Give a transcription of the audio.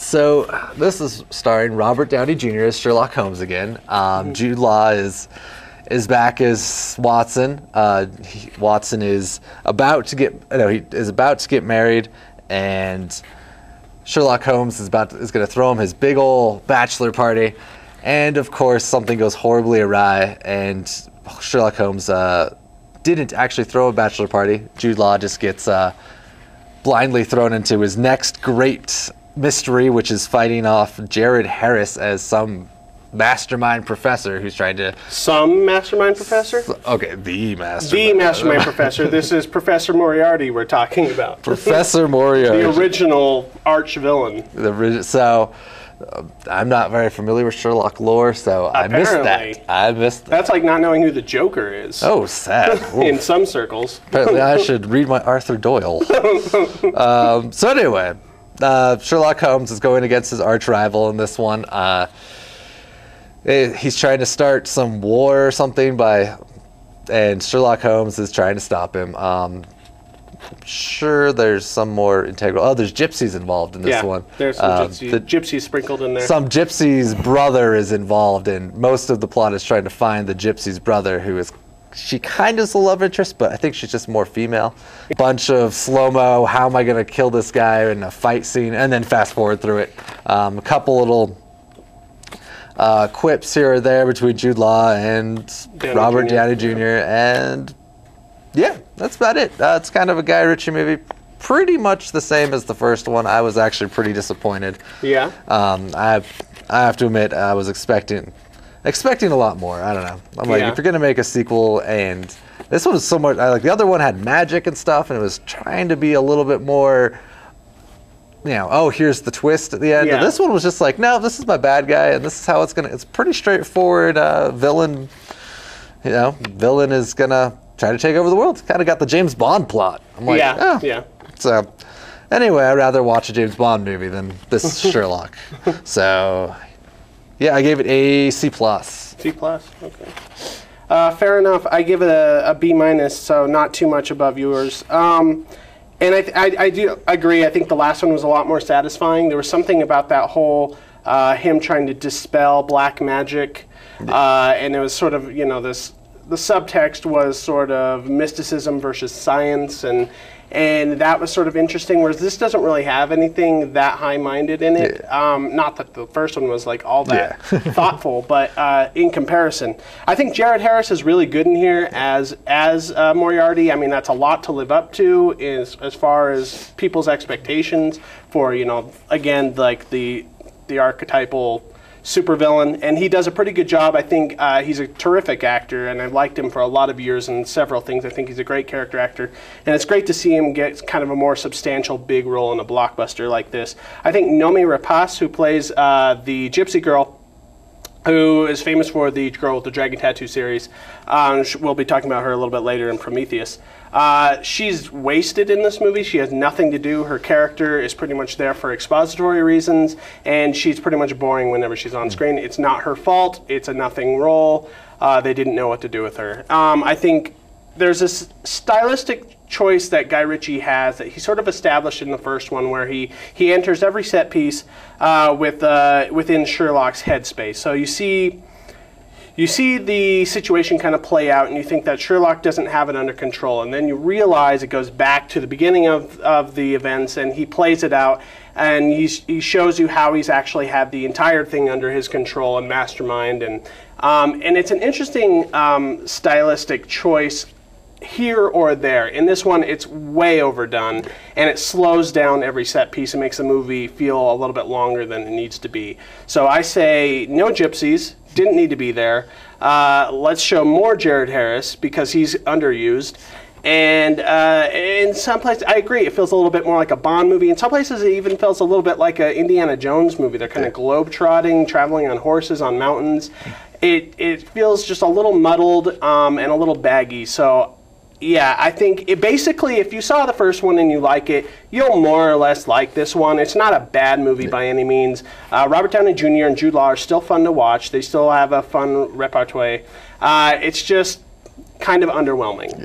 So this is starring Robert Downey Jr. as Sherlock Holmes again. Jude Law is back as Watson. Watson is about to get married, and Sherlock Holmes is going to throw him his big old bachelor party, and of course something goes horribly awry, and Sherlock Holmes didn't actually throw a bachelor party. Jude Law just gets blindly thrown into his next great mystery, which is fighting off Jared Harris as some mastermind professor who's trying to... Some mastermind professor? Okay, the mastermind. The mastermind professor. This is Professor Moriarty we're talking about. Professor Moriarty. The original arch villain. So, I'm not very familiar with Sherlock lore, so Apparently. I missed that. That's like not knowing who the Joker is. Oh, sad. In some circles. Apparently I should read my Arthur Doyle. So anyway, Sherlock Holmes is going against his arch rival in this one. He's trying to start some war or something and Sherlock Holmes is trying to stop him. Sure, there's some more integral. Oh, there's gypsies involved in this one. There's some gypsies sprinkled in there. Some gypsy's brother is involved, and most of the plot is trying to find the gypsy's brother, who is... She kind of is a love interest, but I think she's just more female. A bunch of slow-mo, how am I going to kill this guy in a fight scene, and then fast forward through it. A couple little quips here or there between Jude Law and Robert Downey Jr. And yeah, that's about it. It's kind of a Guy Ritchie movie, pretty much the same as the first one. I was actually pretty disappointed. Yeah. I have to admit, I was expecting a lot more. I don't know. I'm like, if you're gonna make a sequel, and this one was so much like the other one had magic and stuff, and it was trying to be a little bit more, oh, here's the twist at the end. And this one was just like, no, this is my bad guy, and this is how it's pretty straightforward. Villain, villain is gonna try to take over the world. Kind of got the James Bond plot. I'm like, So anyway, I'd rather watch a James Bond movie than this Sherlock. So yeah, I gave it a C+. C+, okay. Fair enough. I give it a B-, so not too much above yours. And I do agree. I think the last one was a lot more satisfying. There was something about that whole him trying to dispel black magic, and it was sort of, the subtext was sort of mysticism versus science, and that was sort of interesting, whereas this doesn't really have anything that high-minded in it. Not that the first one was like all that thoughtful, but in comparison. I think Jared Harris is really good in here as Moriarty. I mean, that's a lot to live up to as far as people's expectations for, again, like the archetypal supervillain, and he does a pretty good job. I think he's a terrific actor, and I've liked him for a lot of years in several things. I think he's a great character actor, and it's great to see him get kind of a more substantial big role in a blockbuster like this. I think Noomi Rapace, who plays the gypsy girl, who is famous for the girl with the dragon tattoo series. We'll be talking about her a little bit later in Prometheus. She's wasted in this movie. She has nothing to do. Her character is pretty much there for expository reasons, and she's pretty much boring whenever she's on screen. It's not her fault. It's a nothing role. They didn't know what to do with her. I think there's this stylistic choice that Guy Ritchie has that he sort of established in the first one, where he enters every set piece within Sherlock's headspace. So you see the situation kind of play out, and you think that Sherlock doesn't have it under control, and then you realize it goes back to the beginning of the events, and he plays it out, and he shows you how he's actually had the entire thing under his control and mastermind, and it's an interesting stylistic choice here or there. In this one, it's way overdone, and it slows down every set piece and makes the movie feel a little bit longer than it needs to be. So I say no gypsies, didn't need to be there. Let's show more Jared Harris, because he's underused. And in some places, I agree, it feels a little bit more like a Bond movie. In some places, it even feels a little bit like an Indiana Jones movie. They're kind of globe-trotting, traveling on horses, on mountains. It feels just a little muddled and a little baggy. So yeah, I think basically, if you saw the first one and you like it, you'll more or less like this one. It's not a bad movie by any means. Robert Downey Jr. and Jude Law are still fun to watch. They still have a fun repertoire. It's just kind of underwhelming.